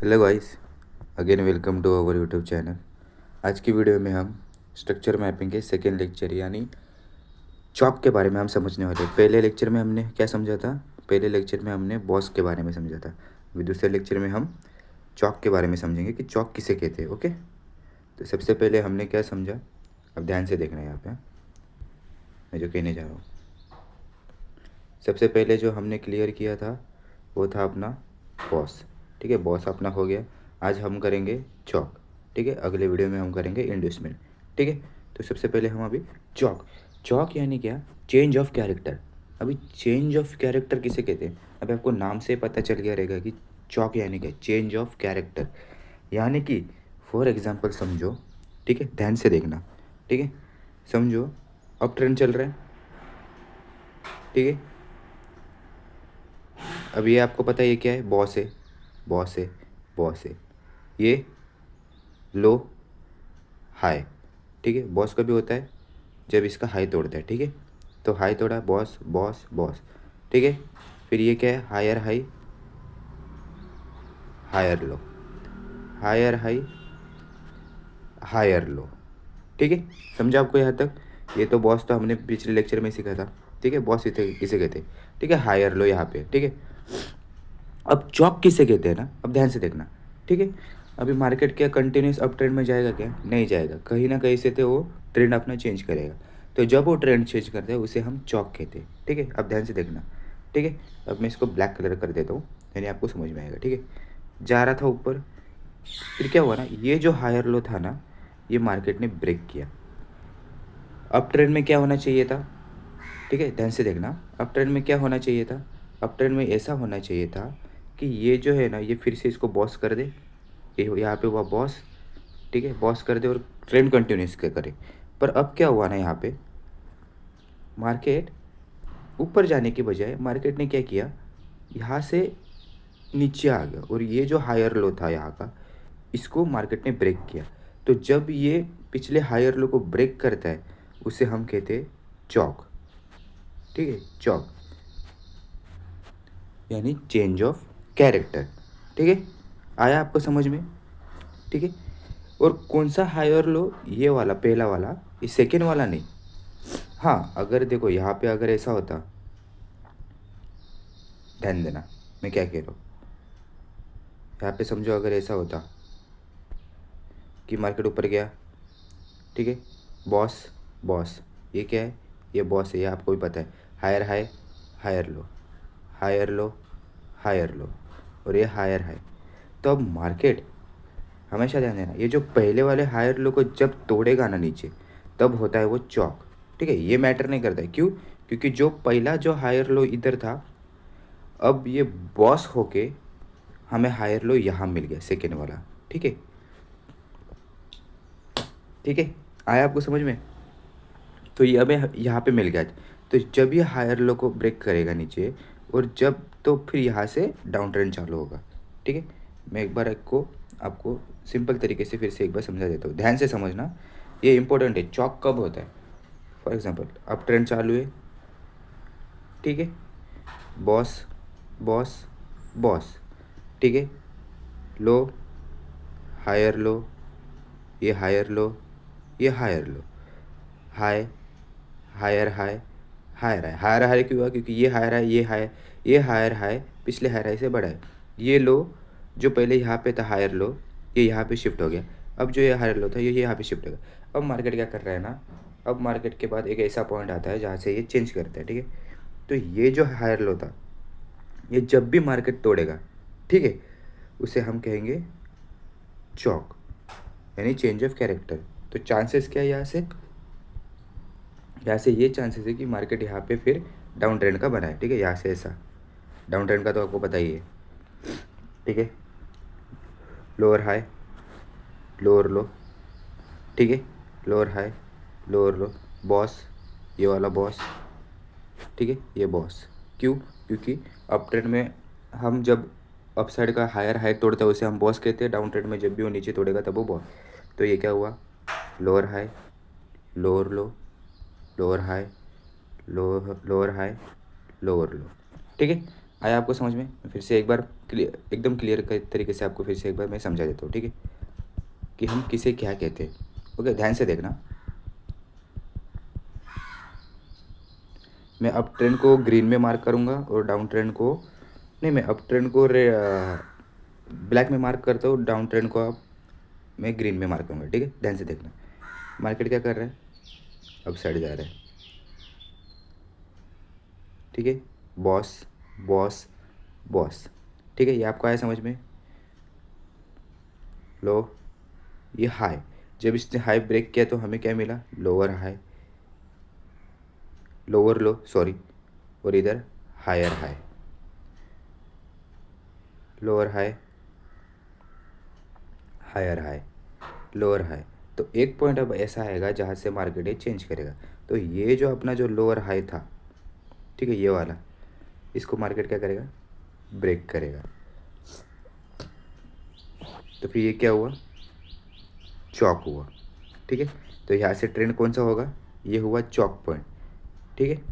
Hello guys, again welcome to our YouTube channel. आज की video में हम स्ट्रक्चर मैपिंग के सेकेंड लेक्चर यानी चॉक के बारे में हम समझने वाले हैं। पहले लेक्चर में हमने क्या समझा था? पहले लेक्चर में हमने बॉस के बारे में समझा था। अभी दूसरे लेक्चर में हम चॉक के बारे में समझेंगे कि चॉक किसे कहते हैं। ओके, तो सबसे पहले हमने क्या समझा, अब ध्यान से देखना है यहाँ पे। मैं जो कहने जा रहा हूँ, सबसे पहले जो हमने क्लियर किया था वो था अपना बॉस। ठीक है, बॉस अपना हो गया। आज हम करेंगे चॉक। ठीक है, अगले वीडियो में हम करेंगे इंड्यूसमेंट। ठीक है, तो सबसे पहले हम अभी चॉक। चॉक यानी क्या? Change of character. अभी चेंज ऑफ कैरेक्टर किसे कहते हैं? अभी आपको नाम से पता चल गया रहेगा कि चॉक यानी क्या, चेंज ऑफ कैरेक्टर। यानी कि फॉर एग्जाम्पल समझो, ठीक है, ध्यान से देखना। ठीक है, समझो अब ट्रेंड चल रहा है। ठीक है, अब ये आपको पता है ये क्या है? बॉस है, बॉस है, बॉस है। ये लो हाई। ठीक है, बॉस कभी होता है जब इसका हाई तोड़ता है। ठीक है, तो हाई तोड़ा, बॉस बॉस बॉस। ठीक है, फिर ये क्या है? Higher high, higher low, higher high, higher low. ठीक है, समझा आपको यहाँ तक? ये तो बॉस तो हमने पिछले लेक्चर में सीखा था। ठीक है, बॉस इसे किसे कहते हैं? ठीक है, हायर लो यहाँ पे। ठीक है, अब चॉक किसे कहते हैं ना, अब ध्यान से देखना। ठीक है, अभी मार्केट क्या कंटिन्यूस अप ट्रेंड में जाएगा? क्या नहीं जाएगा, कहीं ना कहीं से तो वो ट्रेंड अपना चेंज करेगा। तो जब वो ट्रेंड चेंज करता है उसे हम चॉक कहते हैं। ठीक है, अब ध्यान से देखना। ठीक है, अब मैं इसको ब्लैक कलर कर देता हूँ, यानी आपको समझ में आएगा। ठीक है, जा रहा था ऊपर, फिर क्या हुआ ना, ये जो हायर लो था ना, ये मार्केट ने ब्रेक किया। अप ट्रेंड में क्या होना चाहिए था? ठीक है, ध्यान से देखना। अप ट्रेंड में क्या होना चाहिए था? अप ट्रेंड में ऐसा होना चाहिए था कि ये जो है ना, ये फिर से इसको बॉस कर दे। ये यहाँ पे हुआ बॉस। ठीक है, बॉस कर दे और ट्रेंड कंटिन्यूस करे। पर अब क्या हुआ ना, यहाँ पे मार्केट ऊपर जाने के बजाय मार्केट ने क्या किया, यहाँ से नीचे आ गया और ये जो हायर लो था यहाँ का, इसको मार्केट ने ब्रेक किया। तो जब ये पिछले हायर लो को ब्रेक करता है उसे हम कहते हैं चॉक। ठीक है, चॉक यानी चेंज ऑफ कैरेक्टर। ठीक है, आया आपको समझ में? ठीक है, और कौन सा हायर लो? ये वाला पहला वाला, ये सेकेंड वाला नहीं। हाँ, अगर देखो यहाँ पे अगर ऐसा होता, ध्यान देना मैं क्या कह रहा हूँ। यहाँ पे समझो अगर ऐसा होता कि मार्केट ऊपर गया, ठीक है, बॉस बॉस, ये क्या है? ये बॉस है, ये आपको भी पता है। Higher high, higher low, higher low, higher low, और ये हायर हाई। तो अब मार्केट हमेशा ध्यान देना, ये जो पहले वाले हायर लो को जब तोड़ेगा ना नीचे, तब होता है वो चॉक। ठीक है, ये मैटर नहीं करता है। क्यों? क्योंकि जो पहला जो हायर लो इधर था, अब ये बॉस होके हमें हायर लो यहाँ मिल गया, सेकेंड वाला। ठीक है, ठीक है, आया आपको समझ में? तो ये हमें यहाँ पे मिल गया। तो जब ये हायर लो को ब्रेक करेगा नीचे, और जब, तो फिर यहाँ से डाउन ट्रेंड चालू होगा। ठीक है, मैं एक बार आपको सिंपल तरीके से फिर से एक बार समझा देता हूँ, ध्यान से समझना। ये इंपॉर्टेंट है। चॉक कब होता है? फॉर एग्जांपल अप ट्रेंड चालू है, ठीक है, बॉस बॉस बॉस, ठीक है, लो, हायर लो, ये हायर लो, ये higher low, high, higher high, higher high. Higher high क्यों हुआ? क्योंकि ये हायर हाई, ये हायर हाई पिछले हायर हाई से बड़ा है। ये लो जो पहले यहाँ पे था हायर लो, ये यहाँ पे शिफ्ट हो गया। अब जो ये हायर लो था ये यहाँ पे शिफ्ट हो गया। अब मार्केट क्या कर रहा है ना, अब मार्केट के बाद एक ऐसा पॉइंट आता है जहाँ से ये चेंज करता है। ठीक है, तो ये जो हायर लो था, ये जब भी मार्केट तोड़ेगा, ठीक है, उसे हम कहेंगे चॉक, यानी चेंज ऑफ कैरेक्टर। तो चांसेस क्या है यहाँ से ये चांसेस है कि मार्केट यहाँ पे फिर डाउन ट्रेंड का बना है। ठीक है, यहाँ से ऐसा डाउन ट्रेंड का तो आपको पता ही है। ठीक है, लोअर हाई, लोअर लो, ठीक है, लोअर हाई, लोअर लो, बॉस, ये वाला बॉस, ठीक है, ये बॉस। क्यों? क्योंकि अप ट्रेंड में हम जब अप साइड का हायर हाई तोड़ता है उसे हम बॉस कहते हैं, डाउन ट्रेंड में जब भी वो नीचे तोड़ेगा तब वो बॉस। तो ये क्या हुआ? लोअर हाई, लोअर लो, lower high, lower high, lower लो। ठीक है, आया आपको समझ में? फिर से एक बार एकदम क्लियर तरीके से आपको फिर से एक बार मैं समझा देता हूँ, ठीक है, कि हम किसे क्या कहते हैं। ओके, ध्यान से देखना। मैं अप ट्रेंड को ग्रीन में मार्क करूँगा और डाउन ट्रेंड को नहीं, मैं अप ट्रेंड को ब्लैक में मार्क करता हूँ, डाउन ट्रेंड को मैं ग्रीन में मार्क करूँगा, ठीक है। ध्यान से देखना, मार्केट क्या कर रहा है, अब साइड जा रहा है, ठीक है। बॉस बॉस बॉस, ठीक है, ये आपको आया समझ में? लो, ये हाई, जब इसने हाई ब्रेक किया तो हमें क्या मिला, lower high, lower low sorry, और इधर higher high, lower high, higher high, lower high. तो एक पॉइंट अब ऐसा आएगा जहाँ से मार्केट ये चेंज करेगा। तो ये जो अपना जो लोअर हाई था, ठीक है, ये वाला, इसको मार्केट क्या करेगा, ब्रेक करेगा। तो फिर ये क्या हुआ, चॉक हुआ, ठीक है। तो यहाँ से ट्रेंड कौन सा होगा, ये हुआ चॉक पॉइंट, ठीक है।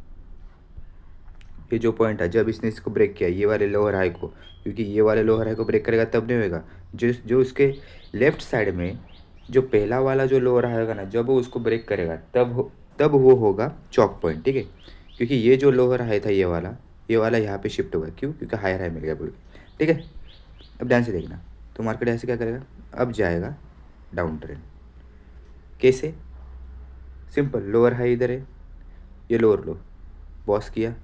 ये जो पॉइंट है, जब इसने इसको ब्रेक किया ये वाले लोअर हाई को, क्योंकि ये वाले लोअर हाई को ब्रेक करेगा तब नहीं होगा, जो जो उसके लेफ्ट साइड में जो पहला वाला जो लोअर हाई होगा ना, जब वो उसको ब्रेक करेगा तब वो होगा चॉक पॉइंट, ठीक है। क्योंकि ये जो लोअर हाई था ये वाला यहाँ पे शिफ्ट हुआ, क्यों, क्योंकि हायर हाई मिल गया बोल के, ठीक है। अब ध्यान से देखना, तो मार्केट ऐसे क्या करेगा, अब जाएगा डाउन ट्रेंड। कैसे, सिंपल, लोअर हाई इधर है, ये लोअर लो, बॉस किया,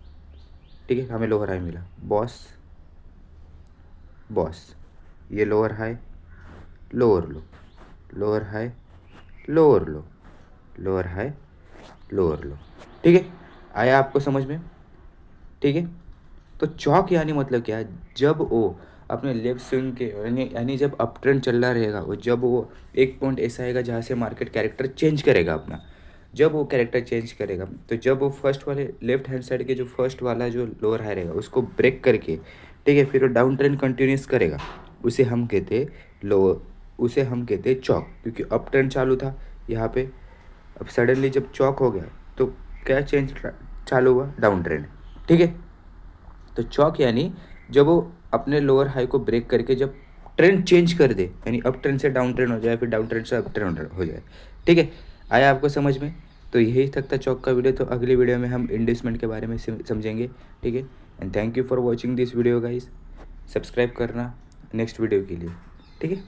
ठीक है, हमें लोअर हाई मिला, बॉस बॉस, ये लोअर हाई, लोअर लो, लोअर हाई, लोअर लो, लोअर हाई, लोअर लो, ठीक है। आया आपको समझ में, ठीक है। तो चौक यानी मतलब क्या है, जब वो अपने लेफ्ट स्विंग के यानी जब अप ट्रेंड चल रहा रहेगा, वो जब वो एक पॉइंट ऐसा आएगा जहाँ से मार्केट कैरेक्टर चेंज करेगा अपना, जब वो कैरेक्टर चेंज करेगा तो जब वो फर्स्ट वाले लेफ्ट हैंड साइड के जो फर्स्ट वाला जो लोअर हाई रहेगा उसको ब्रेक करके, ठीक है, फिर वो डाउन ट्रेंड कंटिन्यूस करेगा, उसे हम कहते लो, उसे हम कहते चौक। क्योंकि अप ट्रेंड चालू था यहाँ पे, अब सडनली जब चौक हो गया तो क्या चेंज चालू हुआ, डाउन ट्रेंड, ठीक है। तो चौक यानी जब वो अपने लोअर हाई को ब्रेक करके जब ट्रेंड चेंज कर दे, यानी अप ट्रेंड से डाउन ट्रेंड हो जाए, फिर डाउन ट्रेंड से अप ट्रेंड हो जाए, ठीक है। आया आपको समझ में? तो यही तक था चौक का वीडियो। तो अगली वीडियो में हम इन्वेस्टमेंट के बारे में समझेंगे, ठीक है। And thank you for watching this video guys, subscribe करना नेक्स्ट वीडियो के लिए, ठीक है।